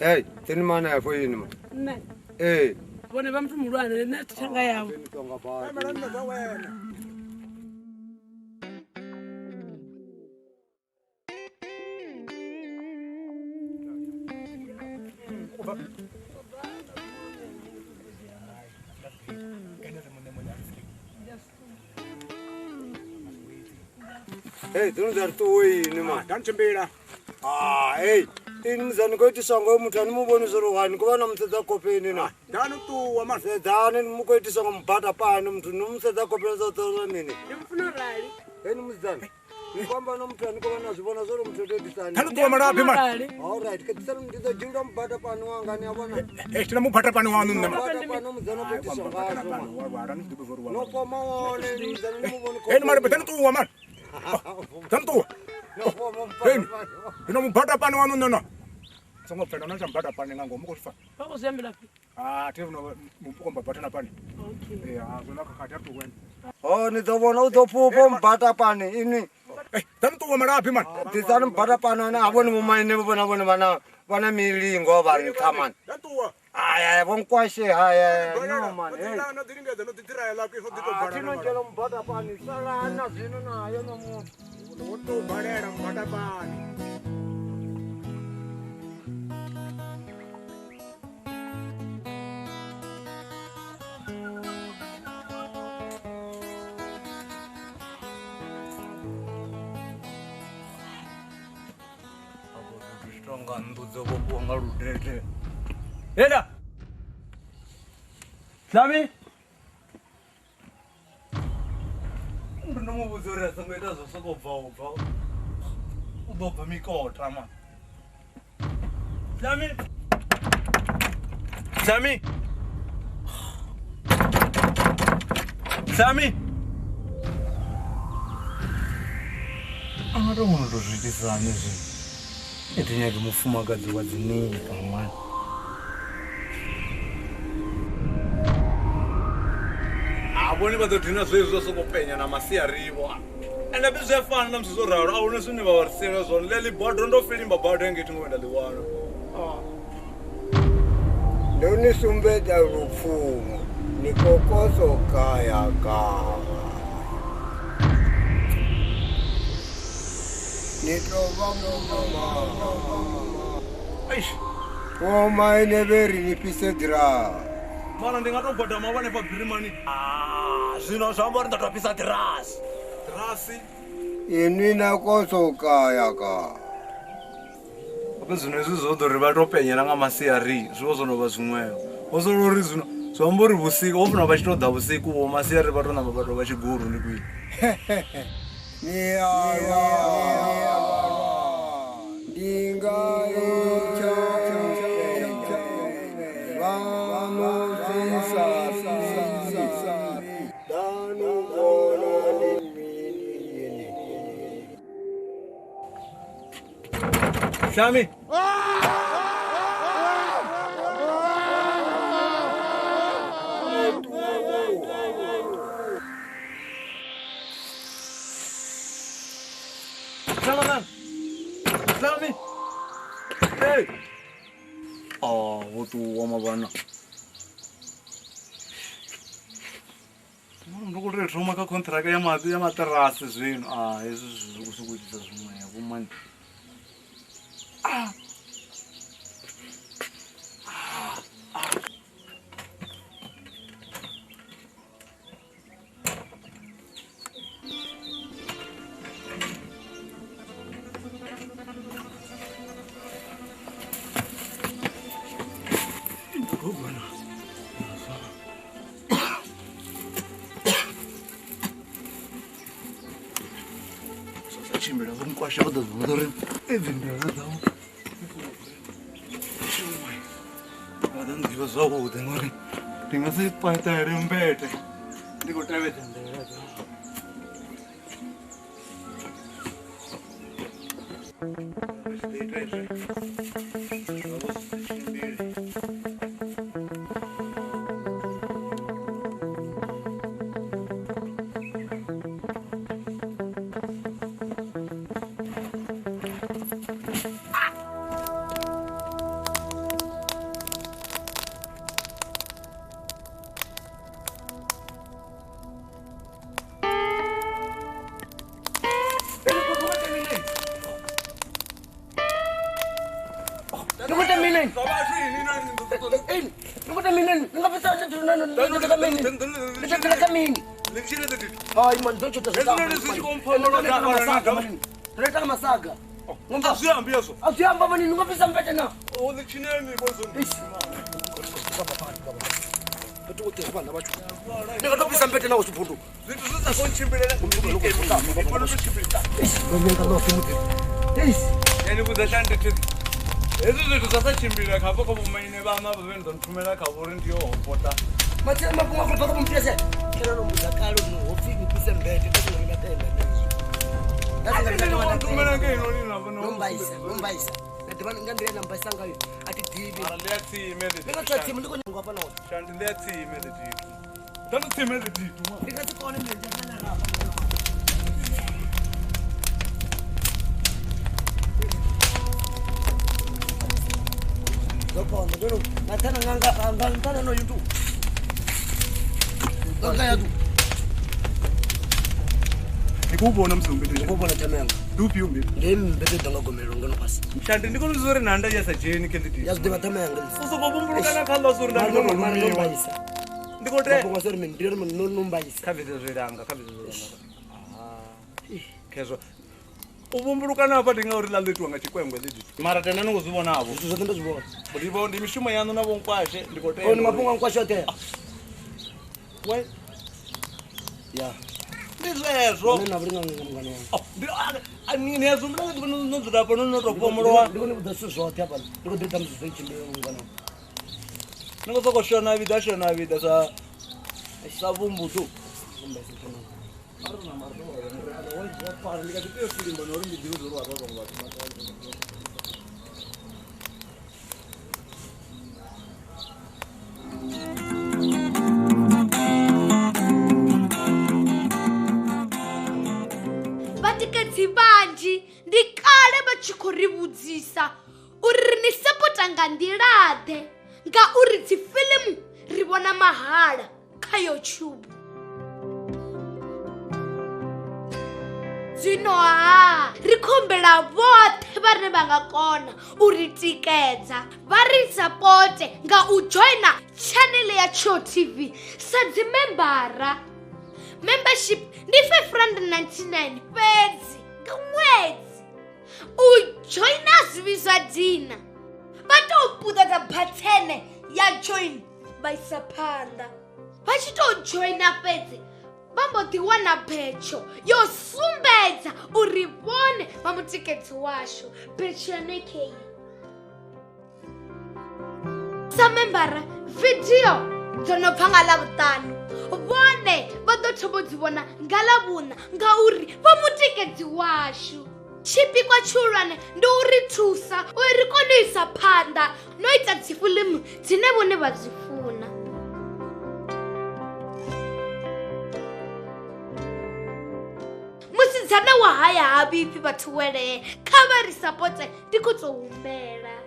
Hey, tini mana ya foi nima. Ne. Bone bamtu mulwane ne tshanga yawo. Hey, don't dar tu oi nima. Dan chembera. Hey. Ini mzani koiti songo mutani muboni zoro wani kubana mteza kopeni na. Danu tu wa man. Dani mukoiti songo mbata pani mtu numteza kopeni za tozo nini. Nimfuna rali. Ini mzani. Kwamba no mtani kubana zibona zoro mtete sana. Danu tu wa marapi man. All right. Katisana mtiza jinga mbata pani wanga ni abona. Tina mbata pani wanu nama. Mbata pani mzani koiti songo azoma. No poma wone mzani muboni kopeni. Ini mara betanu tu wa man. Danu tu. No poma mbata. Ina mbata pani wanu nama. Songo pena na mbata pani ngango mukofa. Pako sembela pi. Tena mpuko mbata na pani. Okay. Zona kakati hapo kwenda. Nitobona utopupo mbata pani ini. Danu tu wa marapi man. Tisana mbata pani na aboni mumaine bona bana milingo bari tamani. Danu tu wa. Aya bonkwashe haya no man. Na diringa danu titira la ke hodito bana. Tino njelo mbata pani sala na zino na yo no mu. Woto bana mbata pani. Eda. Slami. Ndomo buzore sangweta zo soko bva. Ubobva mikota man. Slami. Slami. Slami. Ado muno dozvitisana izvi. Etinyake mufumakadzi wadzinika mwana. Abone badodina zvezvo sokupenya na masi arivo. Ende bizefana namsizoraro awune swini vawariseka zvona leli bhodho ndofilimba bhodho engeti ngoenda liwana. Ndonisumbedza rupfumo nikokoso kaya kava. Nitova Eish. Woma ineveri nipise dra. Mana ndingatobhodha mavane pabhirimani. Zvino zvambori ndatopisa drasi. Drasi. Ini nakoso kaya ka. Apa zvino izvi zvodori vatopenyera ngamasiari zvozonova zvimweyo. Osorori zvino zvambori vusiku ofuna vachitodha vusiku wo masiari vatonamba vato vachiguru ndikui. Slami. Slami. Hey. Vho ṱuwa mavhana. Ndo khou tou thoma kha contract ya maṱirasi zwino. Hezwi zwi khou sokou itisa zwiṅwevho mani. Chimbela vho nkwasha vho ḓo vhona uri nḓila dzavho vha ḓo nḓivha zwavhuḓi ngori ndi nga si paṱele mbete ndi khou tevhedza nḓila dzavho. Hezwi zwithu zwa sa tshimbila kha vhoko vhomaine vhana vha vhene ḓo nthumela kha vhori ndi yo hopota matshelo mafhungo a khou bva kha muphiese khere no mudza kale no hopfi ni pise mbete ndi sino ina tenda nthumela ngeno lina vhona nombaisa na ḓivha nga nḓila na mbaisa ngayo a ti divi le ya tsime le ndi nga tsha tsime ndi kho nyangwa hafha nawo shandi le ya tsime le ditu ḓo tsime le ditu ndi nga tsikone mbete kana rafa Dokono, dulu. Natana nganga no YouTube. Dokaya tu. Ndikubona mzonge Ukubona tamenga. Dupi umbi. Ndembete danga gomelo ngano pasi. shandi ndi khou zori nanda ya sa dzheni candidate Yazidiva tamenga. usoko vumbulukana kha ḽa zori nda ndo no lumiwa ndi khou tea Ngwa sori mendiri no nombaisa. kha vhidze zwilanga khezwo u vumbulukana hafha ndi ngauri ḽa ḽitiwa nga tshikwengwe ḽi mara tena ni khou zwi vhonavho Zwithu zwoṱhe ndo zwi vhona. ndi mishumo yaṋu na vhonkwashe ndi khou tea Oni mafhungo ankwasho tea. we Ya. ndi zwezwo Nṋe na vhuri nga ngano wangu. nini hezwo mna ndi no dzula hafha no tou pomolowa Ndi kone vhudza zwithu zwoṱhe hafha. Ndi kho ḓi ita musi zwi tshimbila ngano. ni khou sokou shona vida sa vumbutu Nombaisa tena. Vatikedzi vanzhi ndi kale vha tshi khou ri vhudzisa uri ni sapota nga nḓilaḓe ngauri dzifilimu ri vhona mahala kha YouTube. Zwino ri khombela vhoṱhe vhane vha nga kona u ri tikedza vha ri sapote nga u joina channel ya Tsho TV sa dzimembara. Membership ndi R599 fhedzi nga ṅwedzi. U joina zwi zwa dina vha tou puṱedza bhathene ya join vha isa phanḓa. Vha tshi tou joina fhedzi vha mbo ḓi wana betsho yo sumbedza uri vhone vha mutikedzi washu betsho ya nekheyi. Sa membara video dzo no bva nga ḽavhuṱanu vhone vha ḓo thoma dzi vhona nga ḽavhuṋa ngauri vha mutikedzi washu. Tshipikwa tshihulwane ndi u ri thusa uri ri kone u isa phanḓa no ita dzifilimu dzine vhone vha dzi funa. Musidzana wa haya ha vhipfi vhathu welee kha vha ri sapote ndi khou tou humbela.